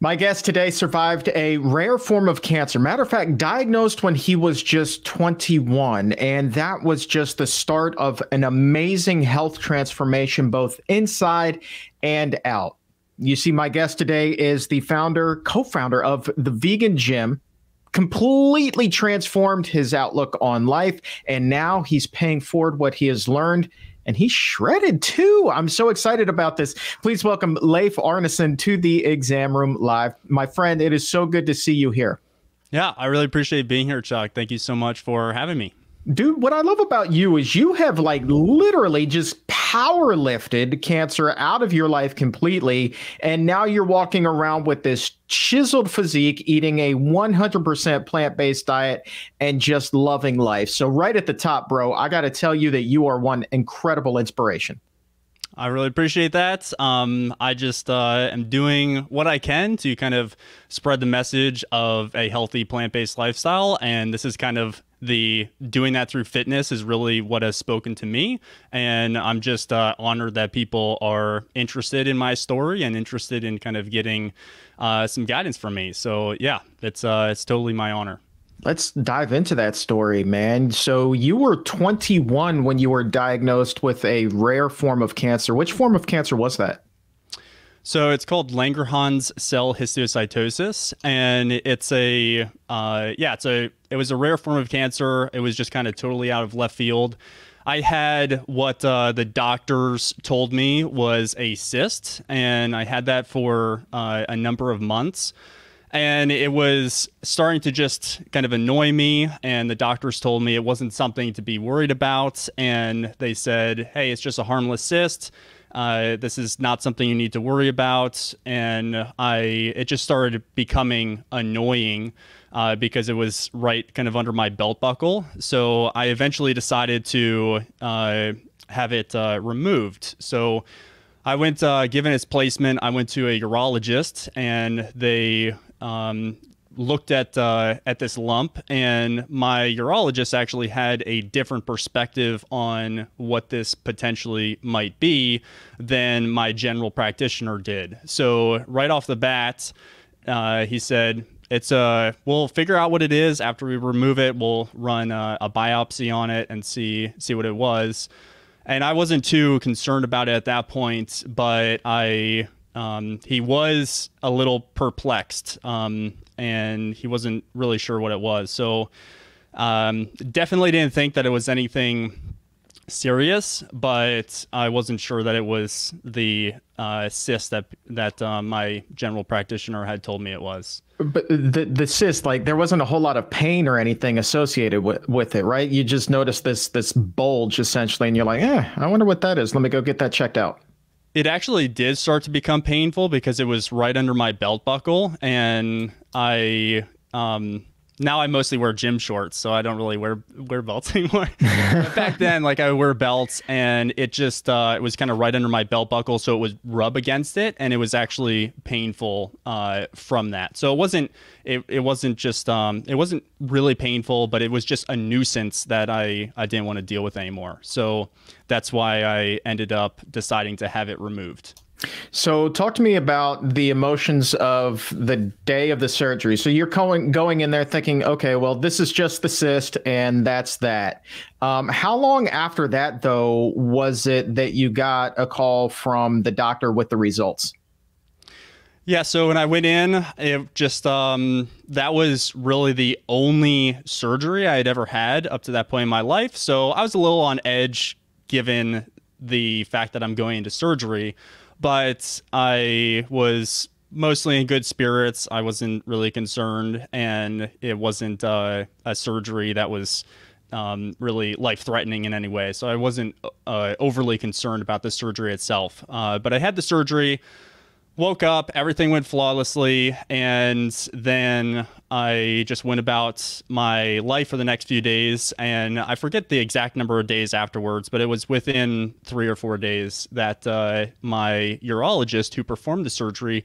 My guest today survived a rare form of cancer. Matter of fact, diagnosed when he was just 21. And that was just the start of an amazing health transformation, both inside and out. You see, my guest today is the co-founder of the Vegan Gym, completely transformed his outlook on life. And now he's paying forward what he has learned. And he's shredded too. I'm so excited about this. Please welcome Leif Arnesen to the Exam Room Live. My friend, it is so good to see you here. Yeah, I really appreciate being here, Chuck. Thank you so much for having me. Dude, what I love about you is you have literally just power lifted cancer out of your life completely. And now you're walking around with this chiseled physique, eating a 100% plant-based diet and just loving life. So right at the top, bro, I got to tell you that you are one incredible inspiration. I really appreciate that. I just am doing what I can to kind of spread the message of a healthy plant-based lifestyle. And this is kind of doing that through fitness is really what has spoken to me. And I'm just honored that people are interested in my story and interested in kind of getting some guidance from me. So yeah, it's totally my honor. Let's dive into that story, man. So you were 21 when you were diagnosed with a rare form of cancer. Which form of cancer was that? So it's called Langerhans cell histiocytosis, and it was a rare form of cancer. It was just kind of totally out of left field. I had what the doctors told me was a cyst, and I had that for a number of months. And it was starting to just kind of annoy me. And the doctors told me it wasn't something to be worried about. And they said, hey, it's just a harmless cyst. This is not something you need to worry about. And it just started becoming annoying because it was right kind of under my belt buckle. So I eventually decided to have it removed. So I went, given its placement, I went to a urologist, and they looked at this lump, and my urologist actually had a different perspective on what this potentially might be than my general practitioner did. So right off the bat, he said, we'll figure out what it is after we remove it. We'll run a biopsy on it and see what it was. And I wasn't too concerned about it at that point, but he was a little perplexed, and he wasn't really sure what it was. So definitely didn't think that it was anything serious, but I wasn't sure that it was the cyst that my general practitioner had told me it was. But the cyst, there wasn't a whole lot of pain or anything associated with it, right? You just noticed this bulge essentially, and you're like, I wonder what that is. Let me go get that checked out. It actually did start to become painful because it was right under my belt buckle, and now I mostly wear gym shorts, so I don't really wear belts anymore. But back then, I would wear belts, and it just it was kind of right under my belt buckle, so it would rub against it, and it was actually painful from that. So it wasn't really painful, but it was just a nuisance that I didn't want to deal with anymore. So that's why I ended up deciding to have it removed. So talk to me about the emotions of the day of the surgery. So you're going in there thinking, okay, well, this is just the cyst and that's that. How long after that, though, was it that you got a call from the doctor with the results? Yeah, so when I went in, it just that was really the only surgery I had ever had up to that point in my life. So I was a little on edge given the fact that I'm going into surgery. But I was mostly in good spirits. I wasn't really concerned, and it wasn't a surgery that was really life-threatening in any way. So I wasn't overly concerned about the surgery itself. But I had the surgery, woke up, everything went flawlessly, and then I just went about my life for the next few days, and I forget the exact number of days afterwards, but it was within 3 or 4 days that my urologist who performed the surgery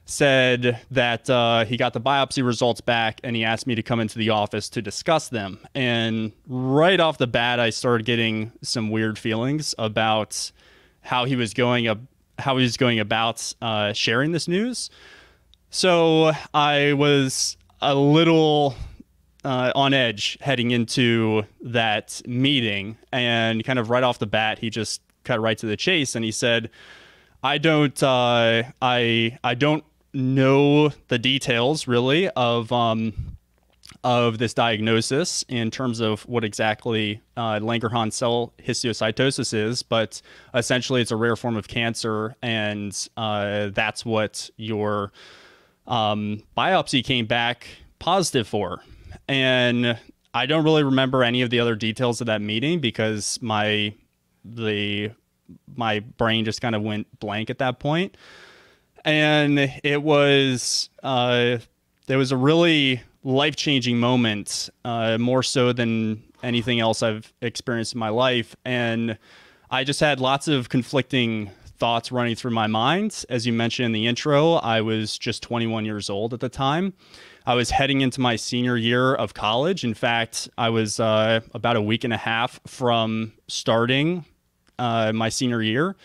said that he got the biopsy results back, and he asked me to come into the office to discuss them. And right off the bat, I started getting some weird feelings about how he was going about sharing this news. So I was a little on edge heading into that meeting, and kind of right off the bat, he just cut right to the chase, and he said, I don't know the details really of this diagnosis in terms of what exactly Langerhans cell histiocytosis is, but essentially it's a rare form of cancer, and that's what your biopsy came back positive for. And I don't really remember any of the other details of that meeting because my brain just kind of went blank at that point. And it was a really life-changing moment, more so than anything else I've experienced in my life. And I just had lots of conflicting thoughts running through my mind. As you mentioned in the intro, I was just 21 years old at the time. I was heading into my senior year of college. In fact, I was about a week and a half from starting my senior year.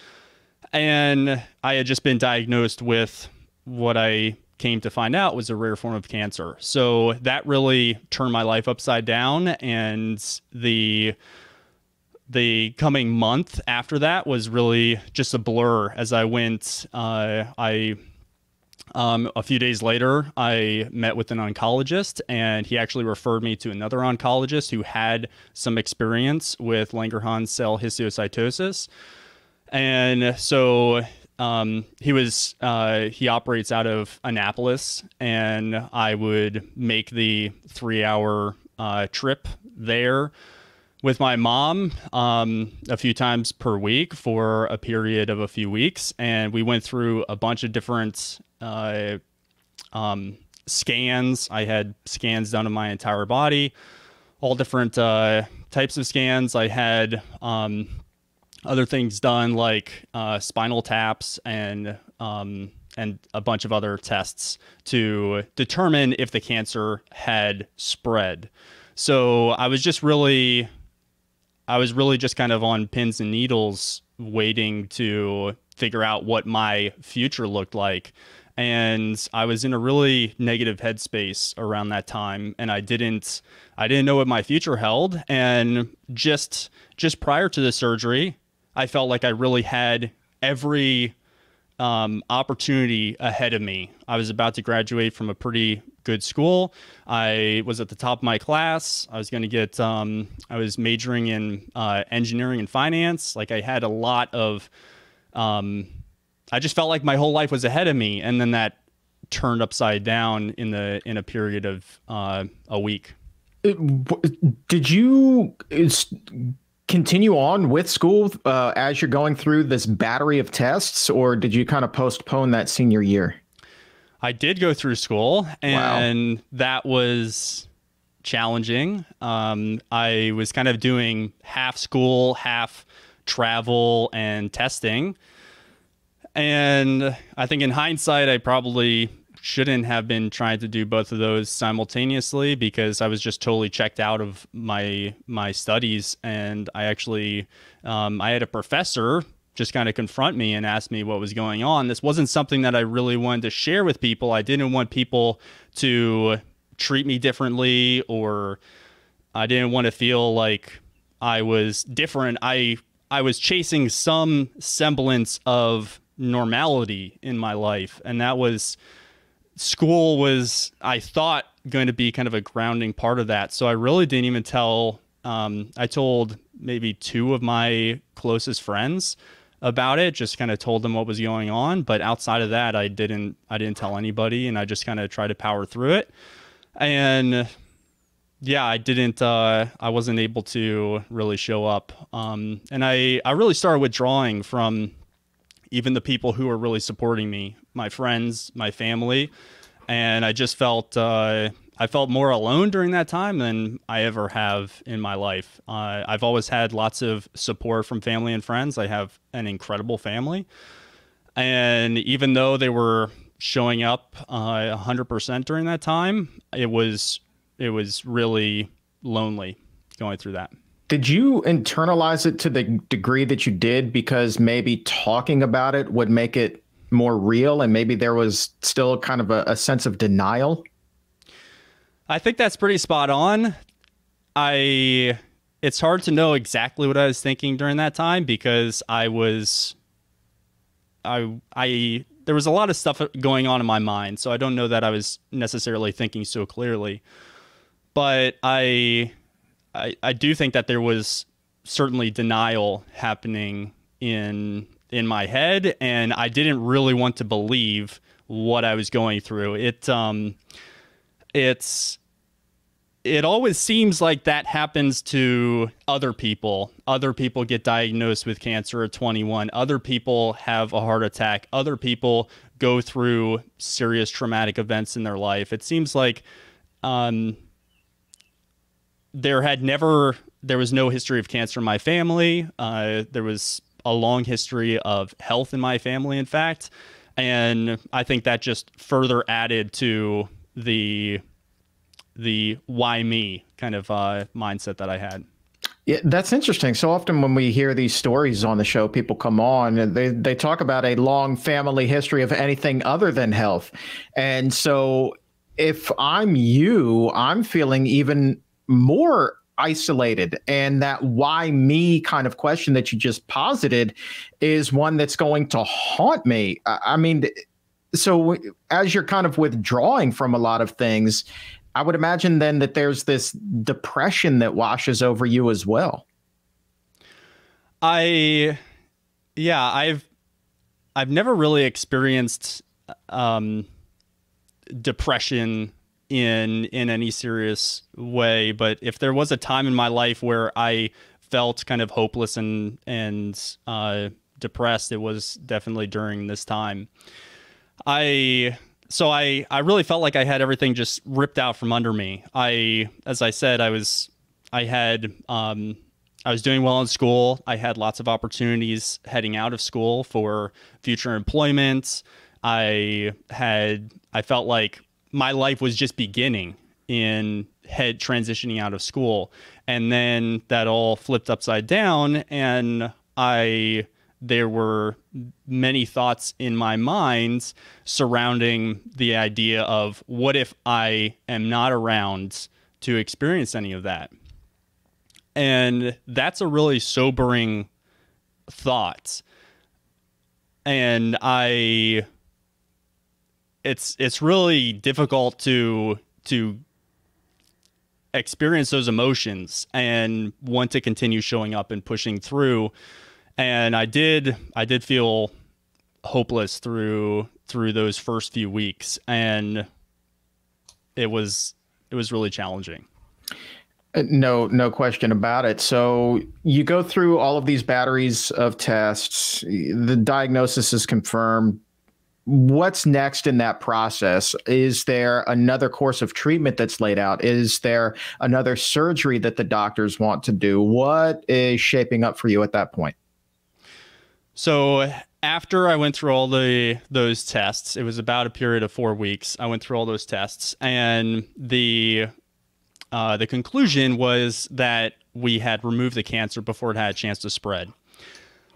And I had just been diagnosed with what I came to find out was a rare form of cancer. So that really turned my life upside down. And the coming month after that was really just a blur as I went. A few days later, I met with an oncologist, and he actually referred me to another oncologist who had some experience with Langerhans cell histiocytosis. And so he operates out of Annapolis, and I would make the 3-hour trip there with my mom a few times per week for a period of a few weeks. And we went through a bunch of different scans. I had scans done of my entire body, all different types of scans. I had other things done like spinal taps and a bunch of other tests to determine if the cancer had spread. So I was really just kind of on pins and needles waiting to figure out what my future looked like. And I was in a really negative headspace around that time, and I didn't know what my future held. And just prior to the surgery, I felt like I really had every opportunity ahead of me. I was about to graduate from a pretty good school. I was at the top of my class. I was going to get, I was majoring in engineering and finance. Like I had a lot of, I just felt like my whole life was ahead of me. And then that turned upside down in a period of a week. Did you continue on with school as you're going through this battery of tests, or did you kind of postpone that senior year? I did go through school, and that was challenging. I was kind of doing half school, half travel and testing. And I think in hindsight, I probably shouldn't have been trying to do both of those simultaneously because I was just totally checked out of my studies. And I actually, I had a professor just kind of confront me and ask me what was going on. This wasn't something that I really wanted to share with people. I didn't want people to treat me differently, or I didn't want to feel like I was different. I was chasing some semblance of normality in my life, and that was, school was, I thought, going to be kind of a grounding part of that. So I really didn't even tell, I told maybe 2 of my closest friends about it, just kind of told them what was going on. But outside of that, I didn't tell anybody, and I just kind of tried to power through it. And yeah, I wasn't able to really show up. And I really started withdrawing from even the people who were really supporting me, my friends, my family. And I just felt, I felt more alone during that time than I ever have in my life. I've always had lots of support from family and friends. I have an incredible family. And even though they were showing up 100% during that time, it was really lonely going through that. Did you internalize it to the degree that you did because maybe talking about it would make it more real, and maybe there was still kind of a sense of denial? I think that's pretty spot on. It's hard to know exactly what I was thinking during that time because there was a lot of stuff going on in my mind, so I don't know that I was necessarily thinking so clearly. But I do think that there was certainly denial happening in my head, and I didn't really want to believe what I was going through. It always seems like that happens to other people. Other people get diagnosed with cancer at 21. Other people have a heart attack. Other people go through serious traumatic events in their life. It seems like there was no history of cancer in my family. There was a long history of health in my family, in fact. And I think that just further added to the why me kind of mindset that I had. Yeah, that's interesting. So often when we hear these stories on the show, people come on and they talk about a long family history of anything other than health. And so if I'm you, I'm feeling even more isolated. And that why me kind of question that you just posited is one that's going to haunt me. I mean, so as you're kind of withdrawing from a lot of things, I would imagine then that there's this depression that washes over you as well. I've never really experienced depression in any serious way, but if there was a time in my life where I felt kind of hopeless and depressed, it was definitely during this time. So I really felt like I had everything just ripped out from under me. As I said, I was doing well in school. I had lots of opportunities heading out of school for future employment. I felt like my life was just beginning in transitioning out of school. And then that all flipped upside down, and there were many thoughts in my mind surrounding the idea of what if I am not around to experience any of that? And that's a really sobering thought. And it's really difficult to experience those emotions and want to continue showing up and pushing through. And I did feel hopeless through those first few weeks, and it was really challenging. No question about it. So you go through all of these batteries of tests, the diagnosis is confirmed. What's next in that process? Is there another course of treatment that's laid out? Is there another surgery that the doctors want to do? What is shaping up for you at that point? So after I went through all those tests, it was about a period of 4 weeks. I went through all those tests, and the conclusion was that we had removed the cancer before it had a chance to spread.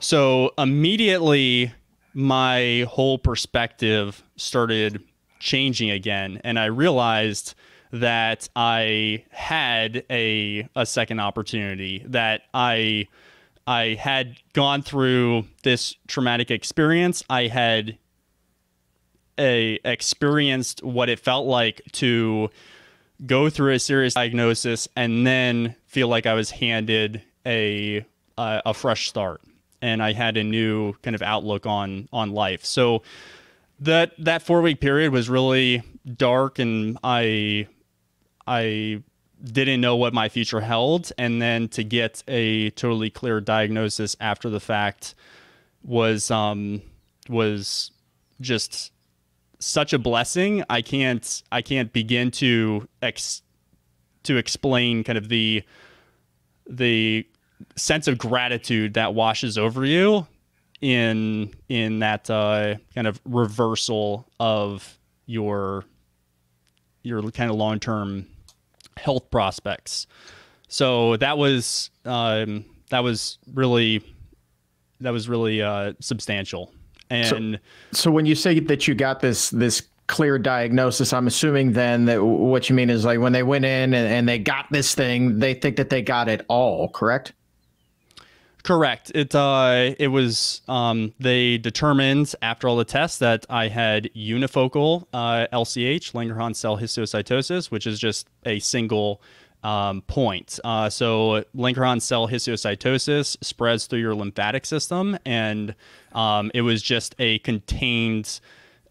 So immediately, my whole perspective started changing again, and I realized that I had a second opportunity, that I had gone through this traumatic experience. I had experienced what it felt like to go through a serious diagnosis and then feel like I was handed a fresh start, and I had a new kind of outlook on life. So that 4-week period was really dark, and I didn't know what my future held. And then to get a totally clear diagnosis after the fact was just such a blessing. I can't begin to explain kind of the sense of gratitude that washes over you in that kind of reversal of your kind of long-term health prospects. So that was really substantial. And so when you say that you got this clear diagnosis, I'm assuming then that what you mean is like when they went in and they got this thing, they think that they got it all, correct? correct. It was they determined after all the tests that I had unifocal LCH, Langerhans cell histiocytosis, which is just a single point. So Langerhans cell histiocytosis spreads through your lymphatic system, and it was just a contained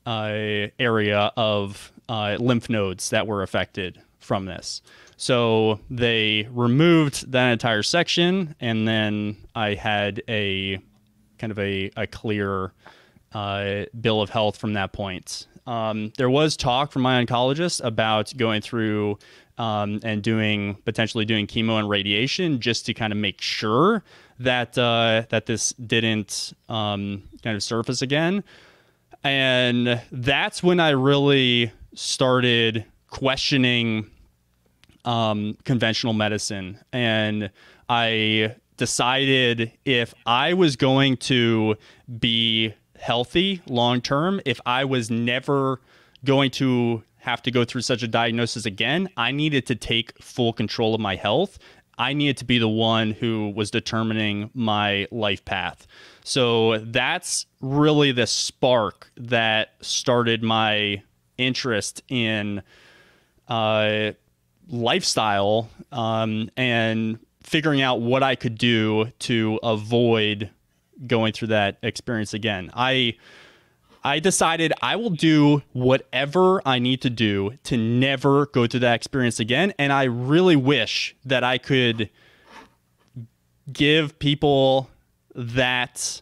area of lymph nodes that were affected from this. So they removed that entire section, and then I had a kind of a clear bill of health from that point. There was talk from my oncologist about going through and potentially doing chemo and radiation just to kind of make sure that that this didn't kind of surface again. And that's when I really started questioning conventional medicine. And I decided if I was going to be healthy long term, if I was never going to have to go through such a diagnosis again, I needed to take full control of my health. I needed to be the one who was determining my life path. So that's really the spark that started my interest in lifestyle and figuring out what I could do to avoid going through that experience again. I decided I will do whatever I need to do to never go through that experience again. And I really wish that I could give people that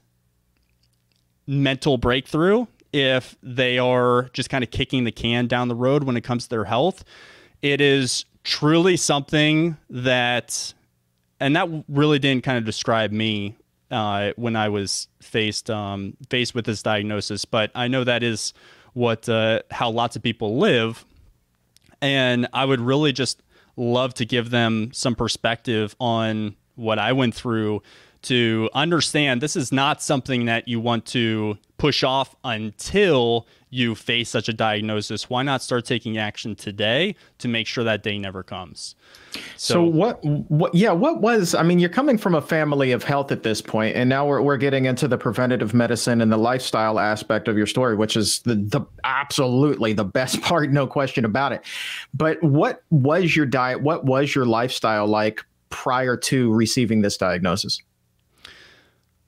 mental breakthrough if they are just kind of kicking the can down the road when it comes to their health. It is truly something that, and that really didn't kind of describe me when I was faced with this diagnosis, but I know that is what how lots of people live, and I would really just love to give them some perspective on what I went through to understand this is not something that you want to push off until you face such a diagnosis. Why not start taking action today to make sure that day never comes? So what was, I mean, you're coming from a family of health at this point, and now we're getting into the preventative medicine and the lifestyle aspect of your story, which is the absolutely the best part, no question about it. But what was your diet? What was your lifestyle like prior to receiving this diagnosis?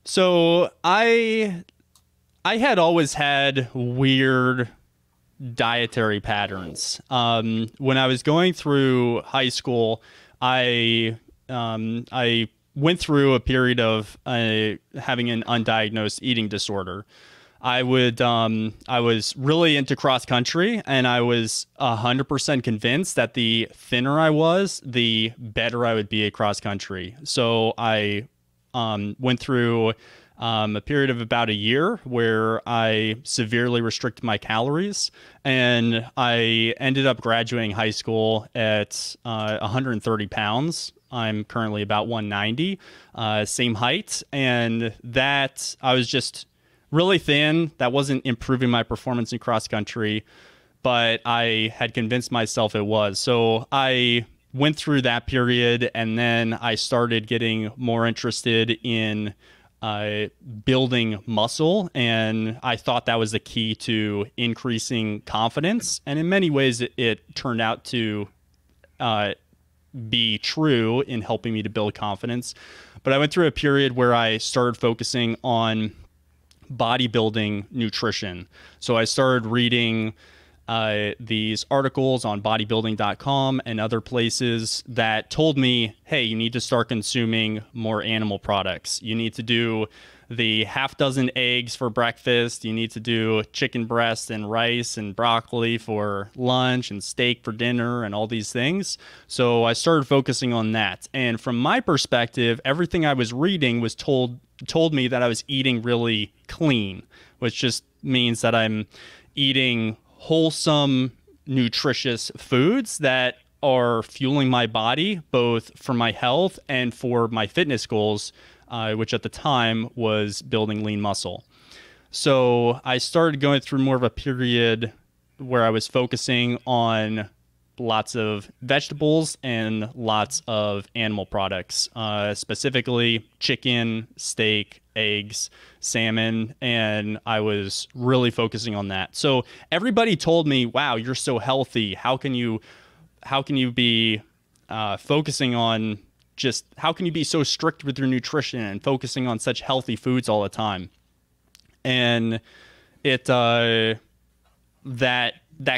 So I had always had weird dietary patterns. When I was going through high school, I went through a period of having an undiagnosed eating disorder. I was really into cross country, and I was 100% convinced that the thinner I was, the better I would be at cross country. So I went through a period of about a year where I severely restricted my calories, and I ended up graduating high school at 130 pounds. I'm currently about 190, same height, and that I was just really thin. That wasn't improving my performance in cross country, but I had convinced myself it was. So I went through that period, and then I started getting more interested in building muscle, and I thought that was the key to increasing confidence. And in many ways, it turned out to be true in helping me to build confidence. But I went through a period where I started focusing on bodybuilding nutrition. So I started reading these articles on bodybuilding.com and other places that told me, hey, you need to start consuming more animal products. You need to do the half dozen eggs for breakfast. You need to do chicken breast and rice and broccoli for lunch and steak for dinner and all these things. So I started focusing on that. And from my perspective, everything I was reading was told me that I was eating really clean, which just means that I'm eating wholesome, nutritious foods that are fueling my body, both for my health and for my fitness goals, which at the time was building lean muscle. So I started going through more of a period where I was focusing on lots of vegetables and lots of animal products, specifically chicken, steak, eggs, salmon, and I was really focusing on that. So everybody told me, "Wow, you're so healthy. How can you be focusing on just how can you be so strict with your nutrition and focusing on such healthy foods all the time?" And it that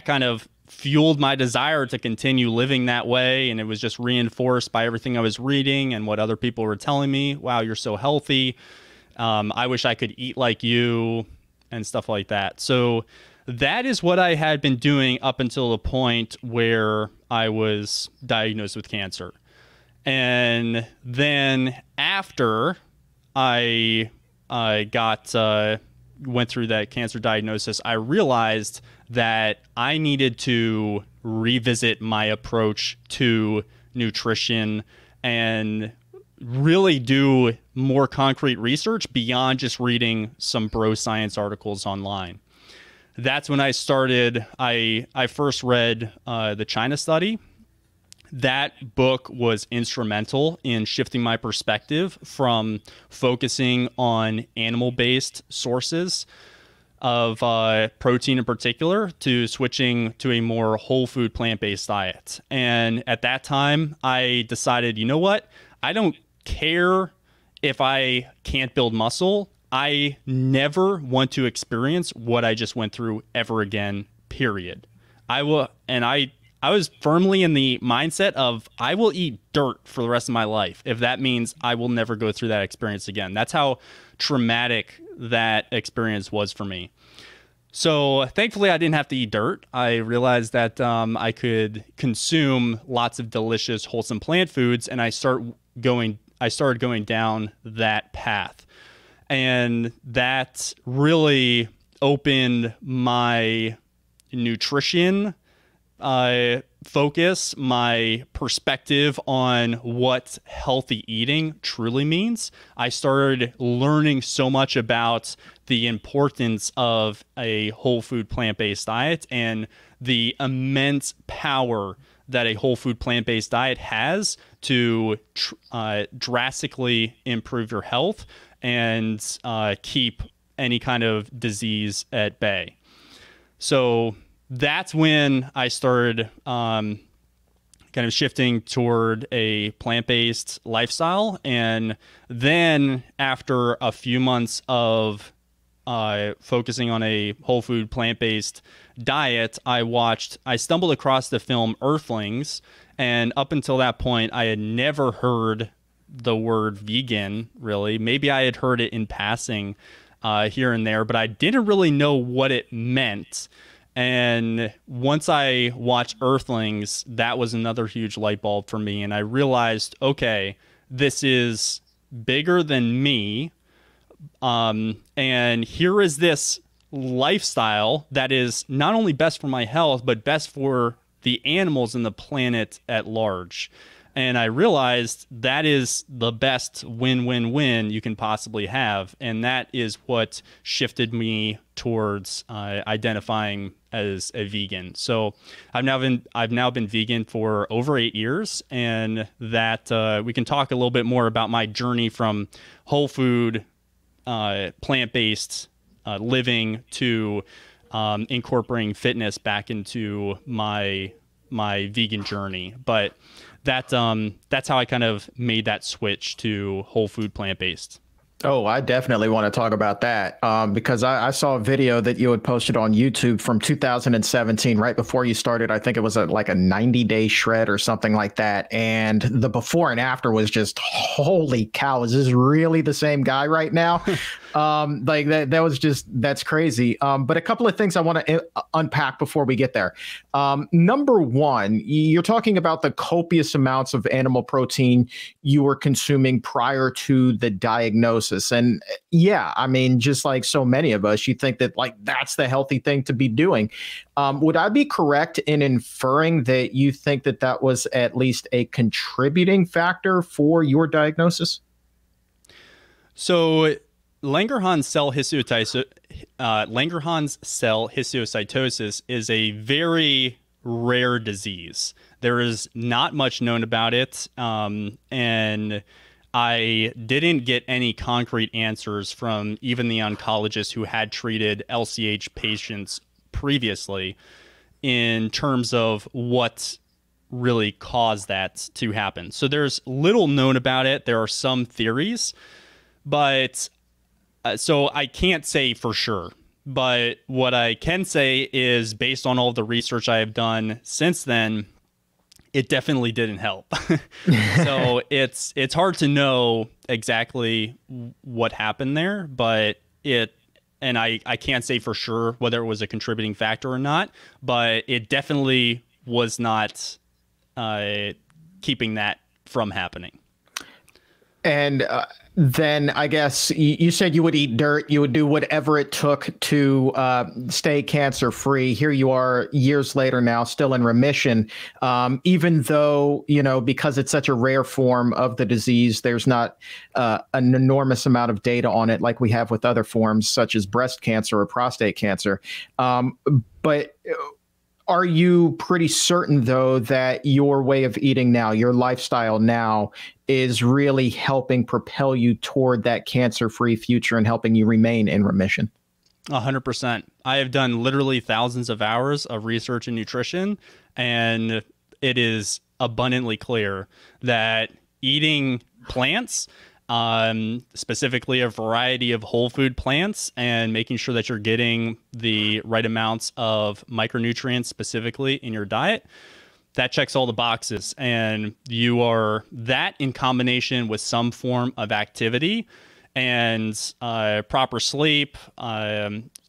kind of fueled my desire to continue living that way, and it was just reinforced by everything I was reading and what other people were telling me. Wow, you're so healthy. I wish I could eat like you, and stuff like that. So that is what I had been doing up until the point where I was diagnosed with cancer. And then after I went through that cancer diagnosis, I realized that I needed to revisit my approach to nutrition and really do more concrete research beyond just reading some bro science articles online. That's when I started. I first read the China study. That book was instrumental in shifting my perspective from focusing on animal-based sources of protein in particular to switching to a more whole food plant-based diet. And at that time, I decided, you know what? I don't care if I can't build muscle. I never want to experience what I just went through ever again, period. I was firmly in the mindset of I will eat dirt for the rest of my life if that means I will never go through that experience again. That's how traumatic that experience was for me. So thankfully, I didn't have to eat dirt. I realized that I could consume lots of delicious, wholesome plant foods, and I started going down that path. And that really opened my nutrition focus, my perspective on what healthy eating truly means. I started learning so much about the importance of a whole food plant-based diet and the immense power that a whole food plant-based diet has to drastically improve your health and keep any kind of disease at bay. So that's when I started kind of shifting toward a plant-based lifestyle. And then after a few months of focusing on a whole food plant-based diet, I stumbled across the film Earthlings. And up until that point, I had never heard the word vegan, really. Maybe I had heard it in passing here and there, but I didn't really know what it meant. And once I watched Earthlings, that was another huge light bulb for me. And I realized, okay, this is bigger than me. And here is this lifestyle that is not only best for my health, but best for the animals and the planet at large. And I realized that is the best win-win-win you can possibly have. And that is what shifted me towards identifying as a vegan. So I've now been vegan for over 8 years, and that we can talk a little bit more about my journey from whole food, plant-based living to incorporating fitness back into my vegan journey. But that's how I kind of made that switch to whole food plant-based. Oh, I definitely want to talk about that because I saw a video that you had posted on YouTube from 2017, right before you started. I think it was like a 90-day shred or something like that. And the before and after was just, holy cow, is this really the same guy right now? Like that was just, that's crazy. But a couple of things I want to unpack before we get there. Number one, you're talking about the copious amounts of animal protein you were consuming prior to the diagnosis. And yeah, I mean, just like so many of us, you think that like that's the healthy thing to be doing. Would I be correct in inferring that you think that that was at least a contributing factor for your diagnosis? So Langerhans cell histiocytosis is a very rare disease. There is not much known about it, and I didn't get any concrete answers from even the oncologists who had treated LCH patients previously in terms of what really caused that to happen. So there's little known about it. There are some theories, but so I can't say for sure. But what I can say is, based on all the research I have done since then, it definitely didn't help. So it's hard to know exactly what happened there, but I can't say for sure whether it was a contributing factor or not, but it definitely was not keeping that from happening. And then I guess you said you would eat dirt. You would do whatever it took to stay cancer free. Here you are years later now, still in remission, even though, because it's such a rare form of the disease, there's not an enormous amount of data on it like we have with other forms such as breast cancer or prostate cancer. But are you pretty certain, though, that your way of eating now, your lifestyle now, is really helping propel you toward that cancer-free future and helping you remain in remission? 100%. I have done literally thousands of hours of research in nutrition, and it is abundantly clear that eating plants, specifically a variety of whole food plants, and making sure that you're getting the right amounts of micronutrients specifically in your diet, that checks all the boxes. And you are that in combination with some form of activity and proper sleep,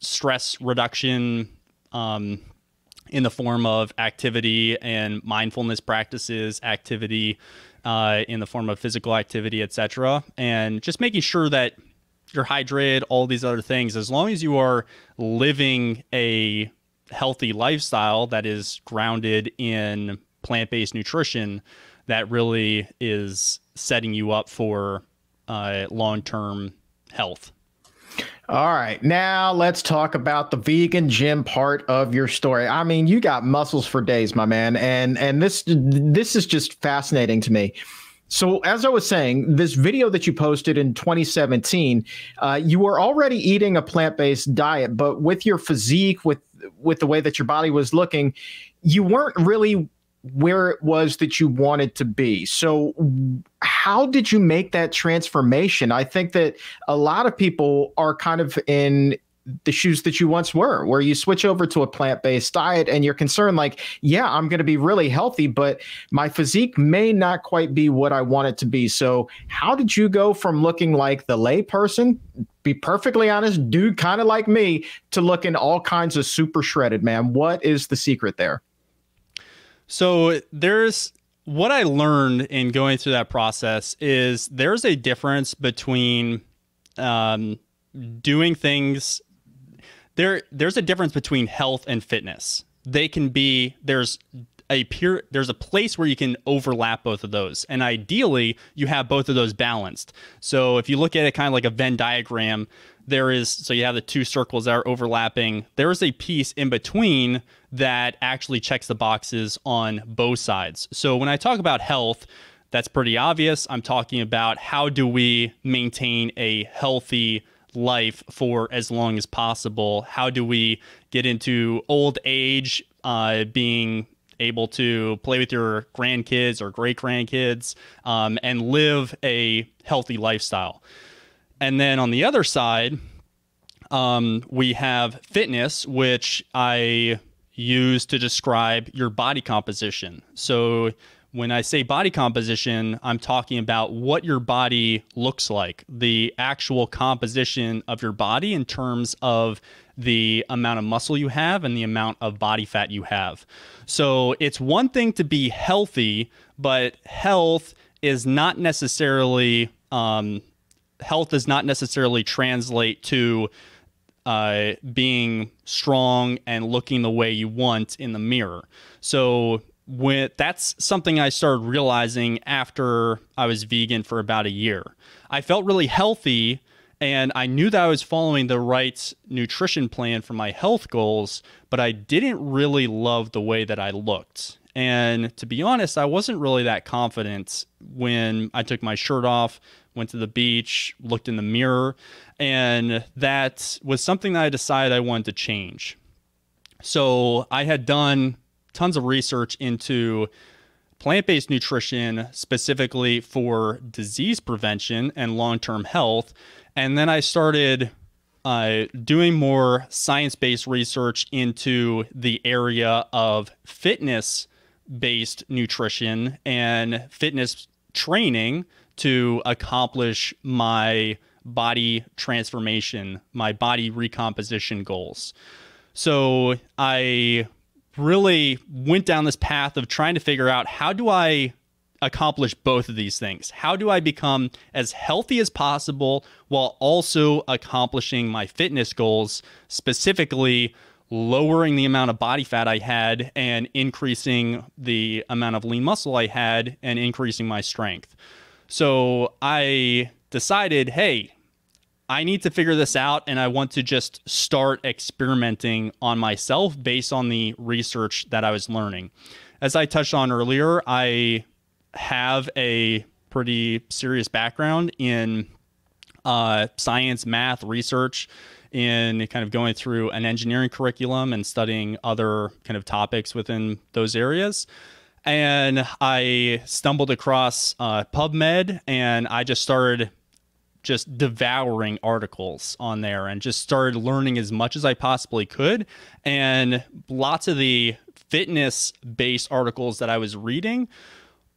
stress reduction, in the form of activity and mindfulness practices, activity in the form of physical activity, etc. And just making sure that you're hydrated, all these other things, as long as you are living a healthy lifestyle that is grounded in plant-based nutrition, that really is setting you up for long-term health. All right, now let's talk about the vegan gym part of your story. I mean, you got muscles for days, my man, and this is just fascinating to me. So as I was saying, this video that you posted in 2017, you were already eating a plant-based diet, but with your physique, with the way that your body was looking, you weren't really where it was that you wanted to be. So how did you make that transformation? I think that a lot of people are kind of in the shoes that you once were, where you switch over to a plant-based diet and you're concerned like, yeah, I'm going to be really healthy, but my physique may not quite be what I want it to be. So how did you go from looking like the lay person, be perfectly honest, dude kind of like me, to looking all kinds of super shredded, man? What is the secret there? So what I learned in going through that process is there's a difference between doing things. There's a difference between health and fitness. They can be, there's a place where you can overlap both of those. And ideally, you have both of those balanced. So if you look at it kind of like a Venn diagram, so you have the two circles that are overlapping. There is a piece in between that actually checks the boxes on both sides. So when I talk about health, that's pretty obvious. I'm talking about how do we maintain a healthy life for as long as possible? How do we get into old age, being able to play with your grandkids or great grandkids, and live a healthy lifestyle? And then on the other side, we have fitness, which I use to describe your body composition. So when I say body composition, I'm talking about what your body looks like, the actual composition of your body in terms of the amount of muscle you have and the amount of body fat you have. So it's one thing to be healthy, but health does not necessarily translate to being strong and looking the way you want in the mirror. So that's something I started realizing after I was vegan for about a year. I felt really healthy, And I knew that I was following the right nutrition plan for my health goals, but I didn't really love the way that I looked. And to be honest, I wasn't really that confident when I took my shirt off, went to the beach, looked in the mirror, and that was something that I decided I wanted to change. So I had done tons of research into plant-based nutrition specifically for disease prevention and long-term health. And then I started doing more science-based research into the area of fitness-based nutrition and fitness training to accomplish my body transformation, my body recomposition goals. So I really went down this path of trying to figure out, how do I accomplish both of these things? How do I become as healthy as possible while also accomplishing my fitness goals, specifically lowering the amount of body fat I had and increasing the amount of lean muscle I had and increasing my strength? So I decided, hey, I need to figure this out, and I want to just start experimenting on myself based on the research that I was learning. As I touched on earlier, I have a pretty serious background in science, math, research, in kind of going through an engineering curriculum and studying other kind of topics within those areas. And I stumbled across PubMed, and I just started devouring articles on there and just started learning as much as I possibly could. And lots of the fitness-based articles that I was reading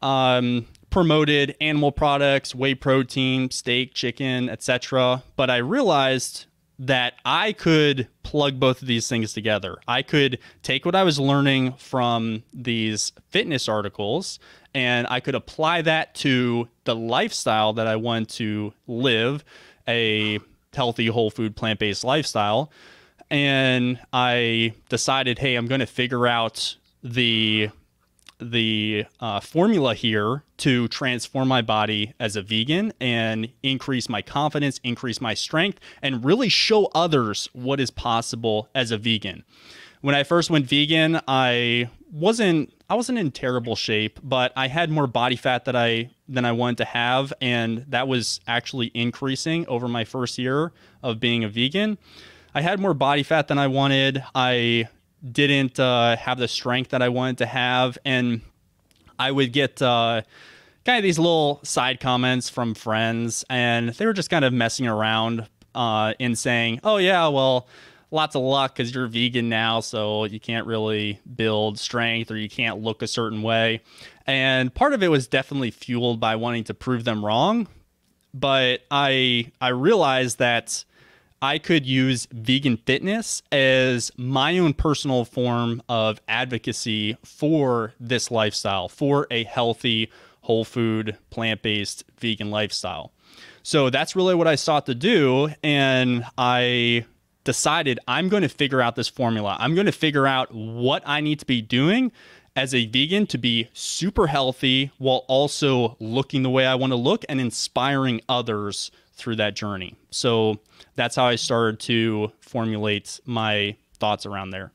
promoted animal products, whey protein, steak, chicken, etc. But I realized that I could plug both of these things together. I could take what I was learning from these fitness articles and I could apply that to the lifestyle that I want to live, a healthy, whole food, plant-based lifestyle. And I decided, hey, I'm going to figure out the formula here to transform my body as a vegan and increase my confidence, increase my strength, and really show others what is possible as a vegan. When I first went vegan, I wasn't in terrible shape, but I had more body fat than I wanted to have, and that was actually increasing over my first year of being a vegan. I had more body fat than I wanted. I didn't have the strength that I wanted to have, and I would get kind of these little side comments from friends, and they were just kind of messing around in saying, oh yeah, well, lots of luck because you're vegan now, so you can't really build strength or you can't look a certain way. And part of it was definitely fueled by wanting to prove them wrong, but I realized that I could use vegan fitness as my own personal form of advocacy for this lifestyle, for a healthy, whole food, plant-based vegan lifestyle. So that's really what I sought to do. And I decided I'm going to figure out this formula. I'm going to figure out what I need to be doing as a vegan to be super healthy while also looking the way I want to look and inspiring others through that journey. So that's how I started to formulate my thoughts around there.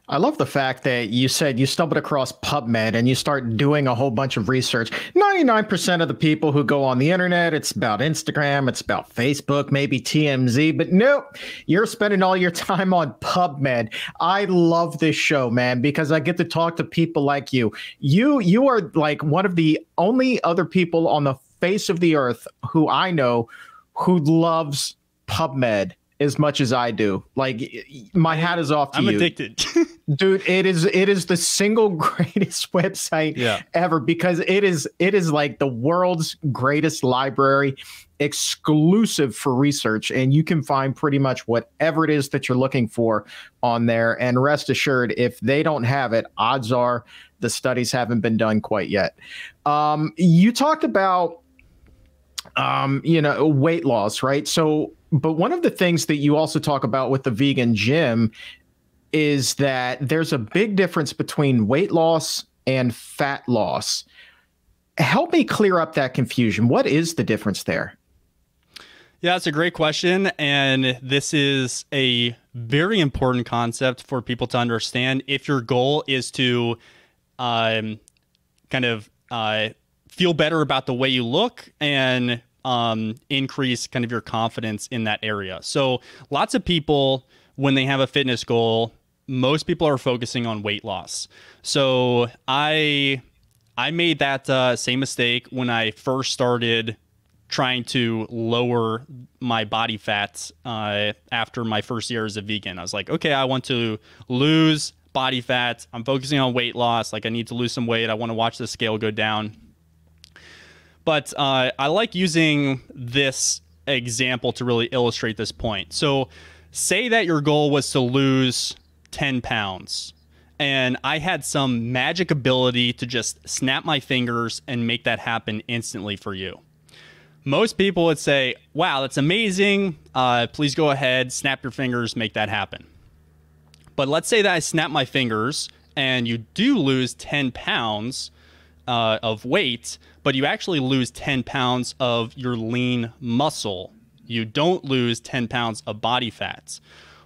I love the fact that you said you stumbled across PubMed and you start doing a whole bunch of research. 99% of the people who go on the internet, it's about Instagram, it's about Facebook, maybe TMZ, but nope, you're spending all your time on PubMed. I love this show, man, because I get to talk to people like you. You are like one of the only other people on the face of the earth who I know who loves PubMed as much as I do. Like, my hat is off to you. I'm addicted. Dude, it is the single greatest website ever, because it is like the world's greatest library, exclusive for research, and you can find pretty much whatever it is that you're looking for on there. And rest assured, if they don't have it, odds are the studies haven't been done quite yet. You talked about weight loss, right? So, but one of the things that you also talk about with the vegan gym is that there's a big difference between weight loss and fat loss. Help me clear up that confusion. What is the difference there? Yeah, it's a great question. And this is a very important concept for people to understand. If your goal is to kind of feel better about the way you look and increase kind of your confidence in that area. So lots of people, when they have a fitness goal, most people are focusing on weight loss. So I made that same mistake when I first started trying to lower my body fat after my first year as a vegan. I was like, okay, I want to lose body fat. I'm focusing on weight loss. Like, I need to lose some weight. I want to watch the scale go down. But I like using this example to really illustrate this point. So say that your goal was to lose 10 pounds. And I had some magic ability to just snap my fingers and make that happen instantly for you. Most people would say, wow, that's amazing. Please go ahead, snap your fingers, make that happen. But let's say that I snap my fingers and you do lose 10 pounds of weight, but you actually lose 10 pounds of your lean muscle. You don't lose 10 pounds of body fat.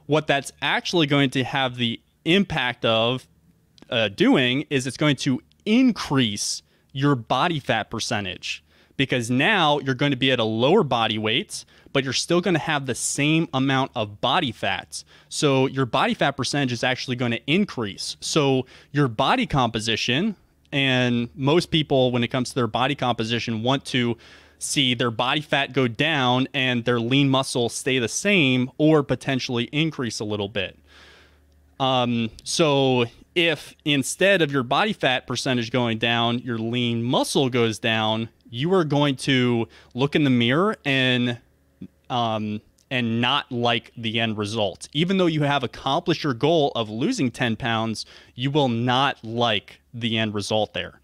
What that's actually going to have the impact of doing is it's going to increase your body fat percentage, because now you're going to be at a lower body weight, but you're still going to have the same amount of body fat. So your body fat percentage is actually going to increase. So your body composition, and most people, when it comes to their body composition, want to see their body fat go down and their lean muscle stay the same or potentially increase a little bit. So if instead of your body fat percentage going down, your lean muscle goes down, you are going to look in the mirror and not like the end result. Even though you have accomplished your goal of losing 10 pounds, you will not like the end result there.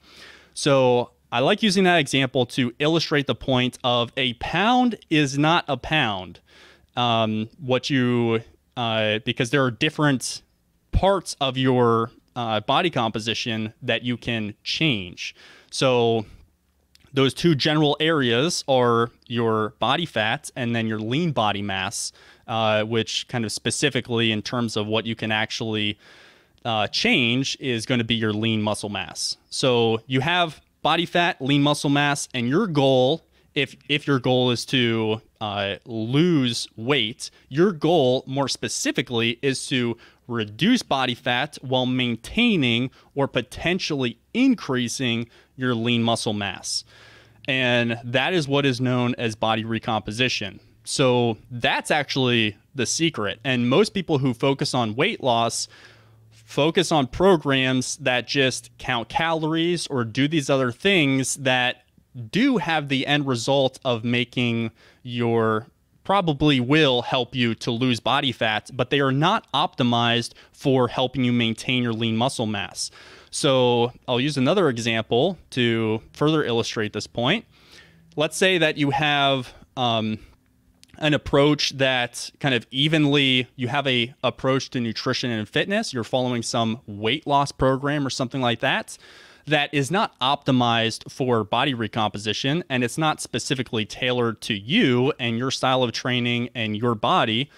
So I like using that example to illustrate the point of a pound is not a pound. Because there are different parts of your body composition that you can change. So those two general areas are your body fat and then your lean body mass, which kind of specifically in terms of what you can actually change is going to be your lean muscle mass. So you have body fat, lean muscle mass, and your goal, if your goal is to lose weight, your goal more specifically is to reduce body fat while maintaining or potentially increasing your lean muscle mass. And that is what is known as body recomposition. So that's actually the secret. And most people who focus on weight loss focus on programs that just count calories or do these other things that do have the end result of making your probably will help you to lose body fat, but they are not optimized for helping you maintain your lean muscle mass. So I'll use another example to further illustrate this point. Let's say that you have an approach that kind of evenly, you have a approach to nutrition and fitness, you're following some weight loss program or something like that, that is not optimized for body recomposition, and it's not specifically tailored to you and your style of training and your body.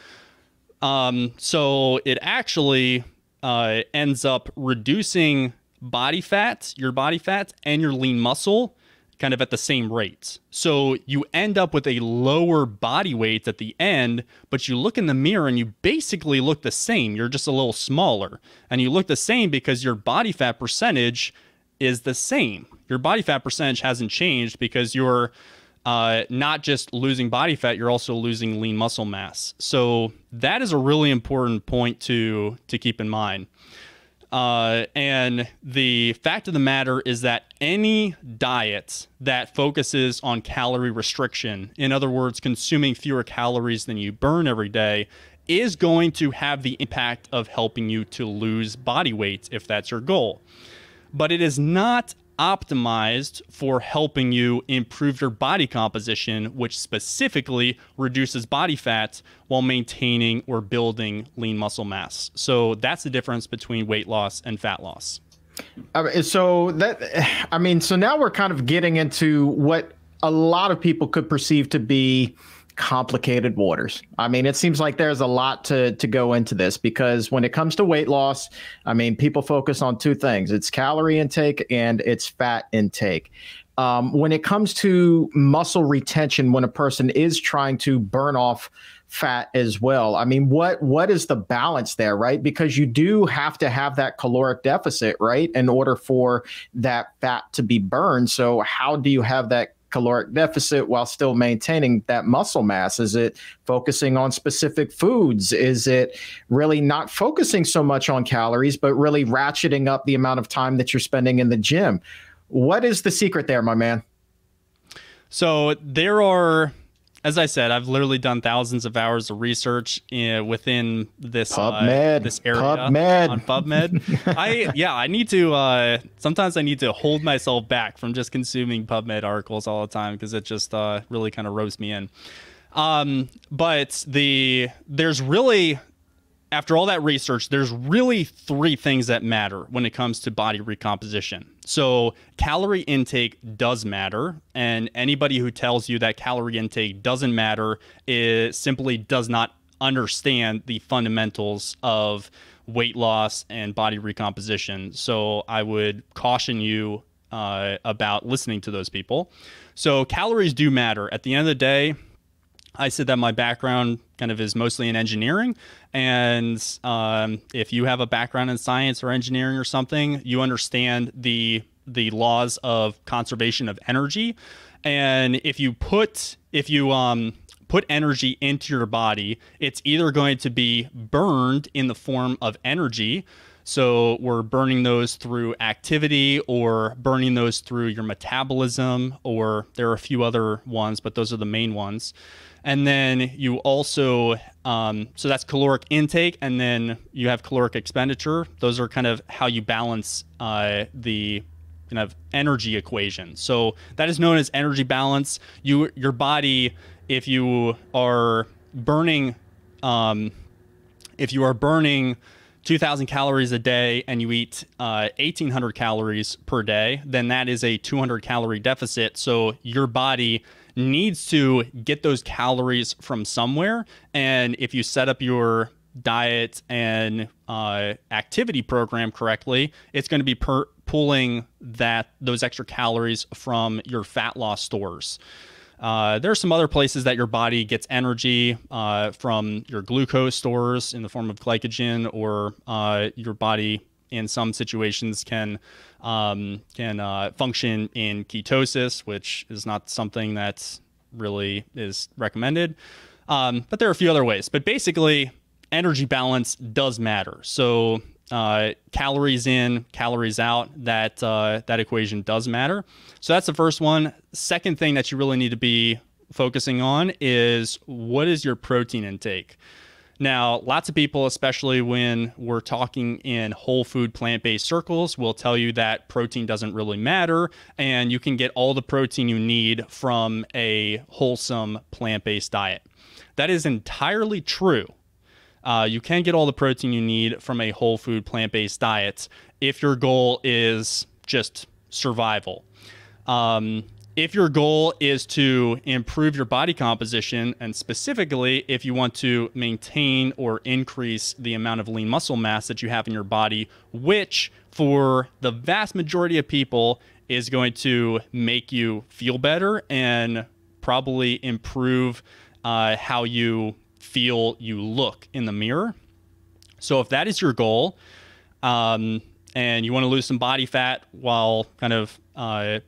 So it actually ends up reducing body fat, your body fat, and your lean muscle kind of at the same rate. So you end up with a lower body weight at the end, but you look in the mirror and you basically look the same. You're just a little smaller. And you look the same because your body fat percentage is the same. Your body fat percentage hasn't changed because you're not just losing body fat, you're also losing lean muscle mass. So that is a really important point to keep in mind. And the fact of the matter is that any diet that focuses on calorie restriction, in other words, consuming fewer calories than you burn every day, is going to have the impact of helping you to lose body weight if that's your goal. But it is not optimized for helping you improve your body composition, which specifically reduces body fat while maintaining or building lean muscle mass. So that's the difference between weight loss and fat loss. So now we're kind of getting into what a lot of people could perceive to be complicated waters. I mean, it seems like there's a lot to go into this, because when it comes to weight loss, I mean, people focus on two things. It's calorie intake and it's fat intake. When it comes to muscle retention, when a person is trying to burn off fat as well, I mean, what is the balance there, right? Because you do have to have that caloric deficit, right, in order for that fat to be burned. So how do you have that caloric deficit while still maintaining that muscle mass? Is it focusing on specific foods? Is it really not focusing so much on calories, but really ratcheting up the amount of time that you're spending in the gym? What is the secret there, my man? So there are, as I said, I've literally done thousands of hours of research within this this area on PubMed. I need to sometimes I need to hold myself back from just consuming PubMed articles all the time, because it just really kind of ropes me in. But there's really, after all that research, there's really three things that matter when it comes to body recomposition. So calorie intake does matter, and anybody who tells you that calorie intake doesn't matter simply does not understand the fundamentals of weight loss and body recomposition. So I would caution you about listening to those people. So calories do matter. At the end of the day, I said that my background kind of is mostly in engineering. And if you have a background in science or engineering or something, you understand the laws of conservation of energy. And if you put energy into your body, it's either going to be burned in the form of energy. So we're burning those through activity, or burning those through your metabolism, or there are a few other ones, but those are the main ones. And then you also, so that's caloric intake, and then you have caloric expenditure. Those are kind of how you balance the kind of energy equation. So that is known as energy balance. Your body, if you are burning 2,000 calories a day and you eat 1,800 calories per day, then that is a 200 calorie deficit. So your body needs to get those calories from somewhere. And if you set up your diet and activity program correctly, it's going to be pulling those extra calories from your fat loss stores. There are some other places that your body gets energy from your glucose stores in the form of glycogen, or your body in some situations can function in ketosis, which is not something that really is recommended. But there are a few other ways. But basically, energy balance does matter. So calories in, calories out, that equation does matter. So that's the first one. Second thing that you really need to be focusing on is, what is your protein intake? Now, lots of people, especially when we're talking in whole food plant-based circles, will tell you that protein doesn't really matter, and you can get all the protein you need from a wholesome plant-based diet. That is entirely true. You can get all the protein you need from a whole food plant-based diet if your goal is just survival. If your goal is to improve your body composition, and specifically if you want to maintain or increase the amount of lean muscle mass that you have in your body, which for the vast majority of people is going to make you feel better and probably improve how you feel you look in the mirror. So if that is your goal, and you want to lose some body fat while kind of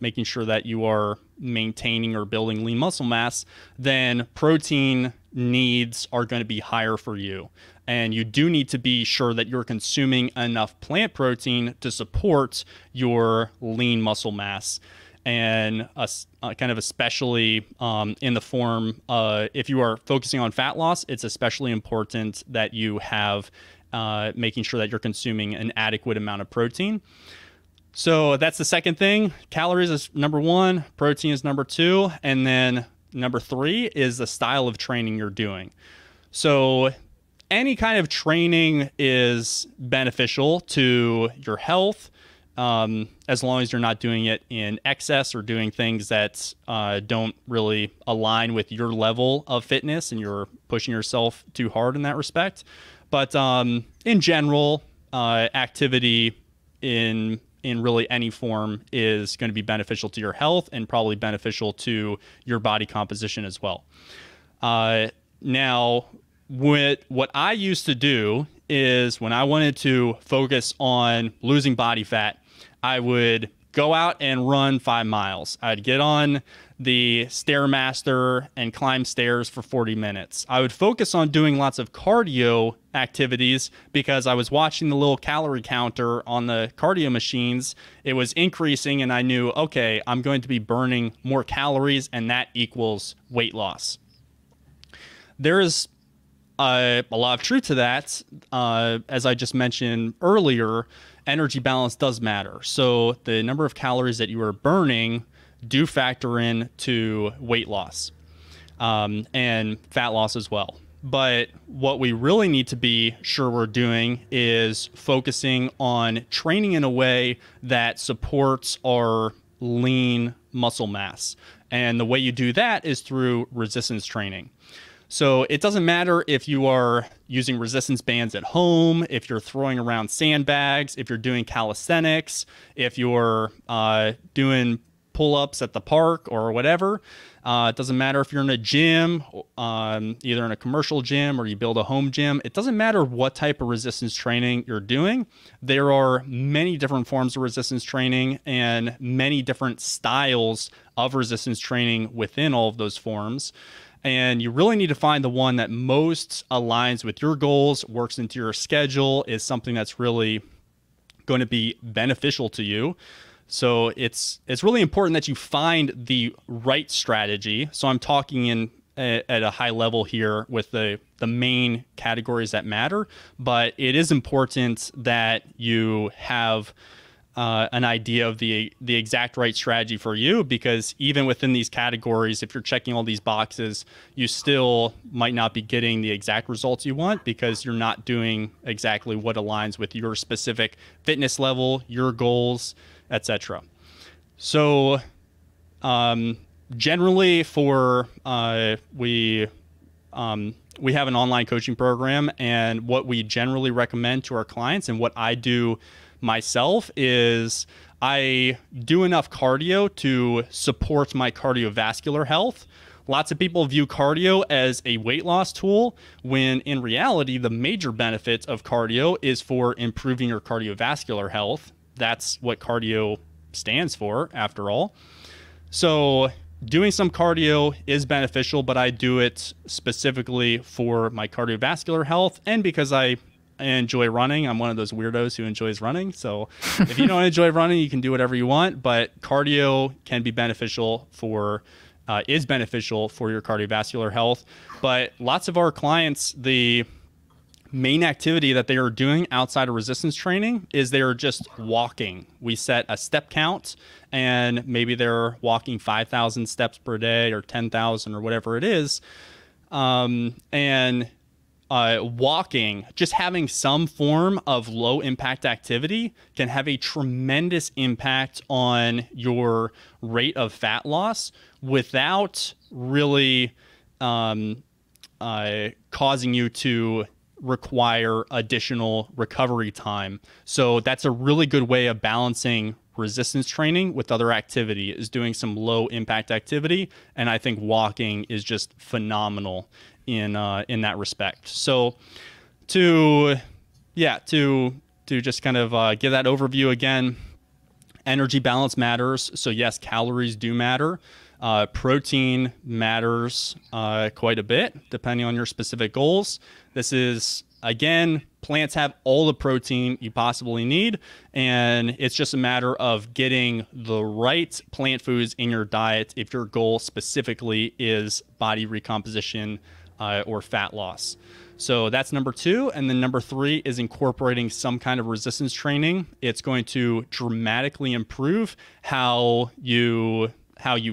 making sure that you are maintaining or building lean muscle mass, then protein needs are going to be higher for you. And you do need to be sure that you're consuming enough plant protein to support your lean muscle mass. And kind of especially in the form, if you are focusing on fat loss, it's especially important that you have making sure that you're consuming an adequate amount of protein. So that's the second thing. Calories is number one, protein is number two, and then number three is the style of training you're doing. So any kind of training is beneficial to your health, as long as you're not doing it in excess or doing things that don't really align with your level of fitness and you're pushing yourself too hard in that respect. But in general, activity in really any form is going to be beneficial to your health and probably beneficial to your body composition as well. Now, what I used to do is when I wanted to focus on losing body fat, I would go out and run 5 miles. I'd get on the Stairmaster and climb stairs for 40 minutes. I would focus on doing lots of cardio activities because I was watching the little calorie counter on the cardio machines. It was increasing and I knew, okay, I'm going to be burning more calories and that equals weight loss. There is a lot of truth to that. As I just mentioned earlier, energy balance does matter. So the number of calories that you are burning do factor in to weight loss and fat loss as well. But what we really need to be sure we're doing is focusing on training in a way that supports our lean muscle mass. And the way you do that is through resistance training. So it doesn't matter if you are using resistance bands at home, if you're throwing around sandbags, if you're doing calisthenics, if you're doing pull-ups at the park or whatever. It doesn't matter if you're in a gym, either in a commercial gym or you build a home gym. It doesn't matter what type of resistance training you're doing. There are many different forms of resistance training and many different styles of resistance training within all of those forms. And you really need to find the one that most aligns with your goals, works into your schedule, is something that's really going to be beneficial to you. So it's really important that you find the right strategy. So I'm talking at a high level here with the main categories that matter, but it is important that you have an idea of the exact right strategy for you, because even within these categories, if you're checking all these boxes, you still might not be getting the exact results you want because you're not doing exactly what aligns with your specific fitness level, your goals, etc. So generally for we have an online coaching program, and what we generally recommend to our clients and what I do myself is I do enough cardio to support my cardiovascular health. Lots of people view cardio as a weight loss tool, when in reality, the major benefit of cardio is for improving your cardiovascular health. That's what cardio stands for, after all. So doing some cardio is beneficial, but I do it specifically for my cardiovascular health and because I enjoy running. I'm one of those weirdos who enjoys running. So if you don't enjoy running, you can do whatever you want, but cardio can be beneficial is beneficial for your cardiovascular health. But lots of our clients, the main activity that they are doing outside of resistance training is they are just walking. We set a step count and maybe they're walking 5,000 steps per day or 10,000 or whatever it is. Walking, just having some form of low impact activity can have a tremendous impact on your rate of fat loss without really causing you to require additional recovery time. So that's a really good way of balancing resistance training with other activity, is doing some low impact activity. And I think walking is just phenomenal in that respect. So to just kind of give that overview again, energy balance matters. So yes, calories do matter. Protein matters quite a bit depending on your specific goals. This is, again, plants have all the protein you possibly need, and it's just a matter of getting the right plant foods in your diet if your goal specifically is body recomposition or fat loss. So that's number 2. And then number 3 is incorporating some kind of resistance training. It's going to dramatically improve how you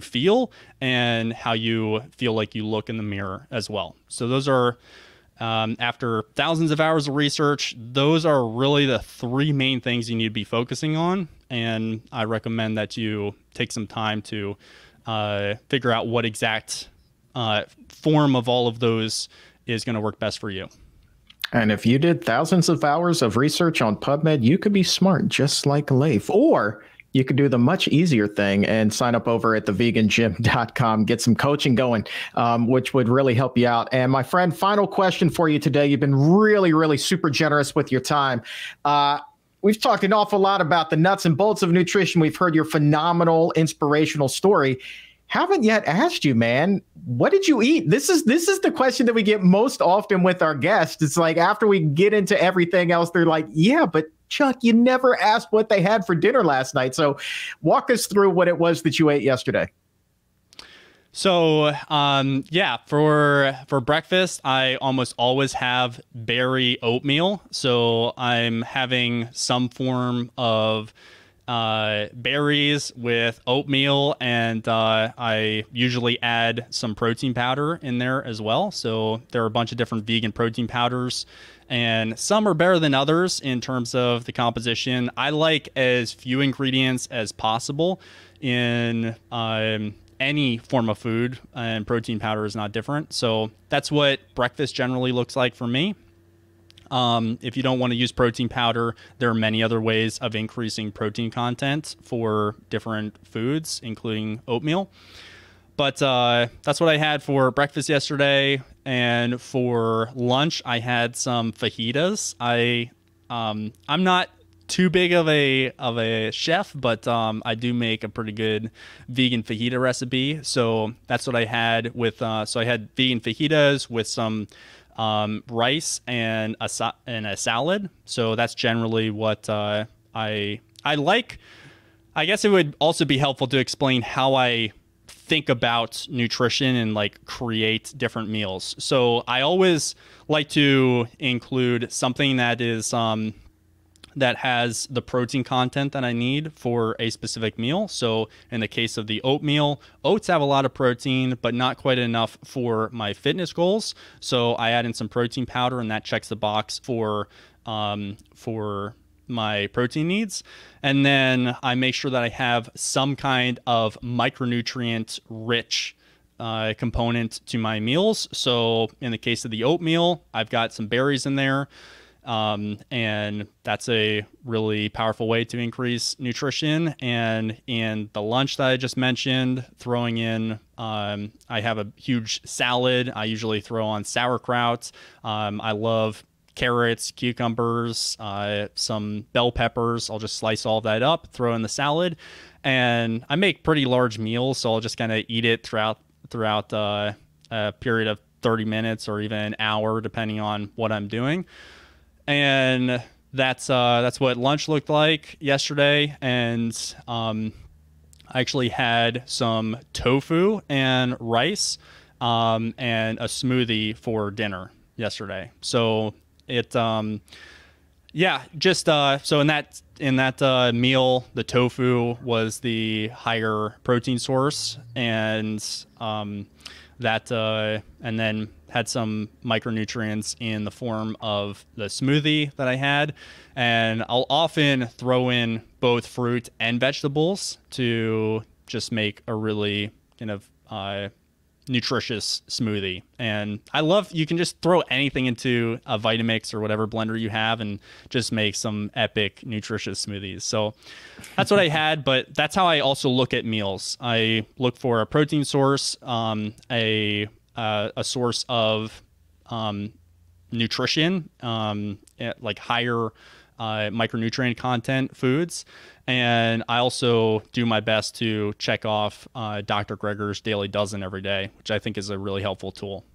feel and how you feel like you look in the mirror as well. So those are after thousands of hours of research, those are really the three main things you need to be focusing on. And I recommend that you take some time to figure out what exact form of all of those is going to work best for you. And if you did thousands of hours of research on PubMed, you could be smart, just like Leif. Or you could do the much easier thing and sign up over at thevegangym.com, get some coaching going, which would really help you out. And my friend, final question for you today. You've been really, really super generous with your time. We've talked an awful lot about the nuts and bolts of nutrition. We've heard your phenomenal, inspirational story. Haven't yet asked you, man, what did you eat? This is the question that we get most often with our guests. It's like after we get into everything else, they're like, yeah, but Chuck, you never asked what they had for dinner last night. So walk us through what it was that you ate yesterday. So, yeah, for breakfast, I almost always have berry oatmeal. So I'm having some form of berries with oatmeal, and I usually add some protein powder in there as well. So there are a bunch of different vegan protein powders, and some are better than others in terms of the composition. I like as few ingredients as possible in any form of food, and protein powder is not different. So that's what breakfast generally looks like for me. If you don't want to use protein powder, there are many other ways of increasing protein content for different foods, including oatmeal. But that's what I had for breakfast yesterday. And for lunch, I had some fajitas. I'm not too big of a chef, but I do make a pretty good vegan fajita recipe. So that's what I had with. So I had vegan fajitas with some rice and a salad. So that's generally what I like. I guess it would also be helpful to explain how I think about nutrition and like create different meals. So I always like to include something that is that has the protein content that I need for a specific meal. So in the case of the oatmeal, oats have a lot of protein, but not quite enough for my fitness goals. So I add in some protein powder, and that checks the box for my protein needs. And then I make sure that I have some kind of micronutrient rich component to my meals. So in the case of the oatmeal, I've got some berries in there. And that's a really powerful way to increase nutrition. And in the lunch that I just mentioned, throwing in, I have a huge salad. I usually throw on sauerkraut. I love carrots, cucumbers, some bell peppers. I'll just slice all of that up, throw in the salad, and I make pretty large meals. So I'll just kind of eat it throughout a period of 30 minutes or even an hour, depending on what I'm doing. And that's what lunch looked like yesterday. And I actually had some tofu and rice and a smoothie for dinner yesterday. So it yeah, just so in that meal, the tofu was the higher protein source, and that and then had some micronutrients in the form of the smoothie that I had. And I'll often throw in both fruit and vegetables to just make a really kind of nutritious smoothie. And I love, you can just throw anything into a Vitamix or whatever blender you have and just make some epic nutritious smoothies. So that's what I had, but that's how I also look at meals. I look for a protein source, a source of nutrition, like higher micronutrient content foods. And I also do my best to check off Dr. Greger's Daily Dozen every day, which I think is a really helpful tool.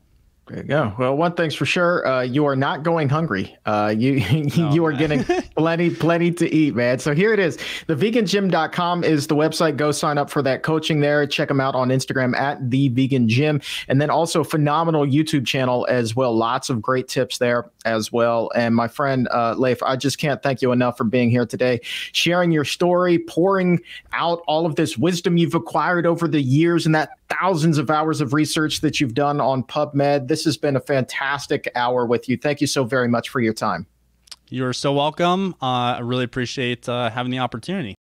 There you go. Well, one thing's for sure, you are not going hungry. You are getting plenty to eat, man. So here it is. Thevegangym.com is the website. Go sign up for that coaching there. Check them out on Instagram at @TheVeganGym. And then also phenomenal YouTube channel as well. Lots of great tips there as well. And my friend, Leif, I just can't thank you enough for being here today, sharing your story, pouring out all of this wisdom you've acquired over the years, and that thousands of hours of research that you've done on PubMed. This has been a fantastic hour with you. Thank you so very much for your time. You're so welcome. I really appreciate having the opportunity.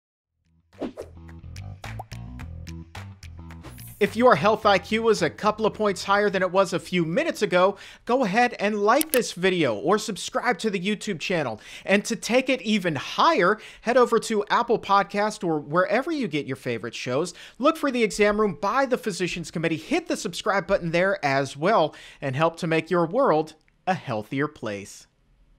If your health IQ is a couple of points higher than it was a few minutes ago, go ahead and like this video or subscribe to the YouTube channel. And to take it even higher, head over to Apple Podcast or wherever you get your favorite shows. Look for The Exam Room by the Physicians Committee. Hit the subscribe button there as well and help to make your world a healthier place.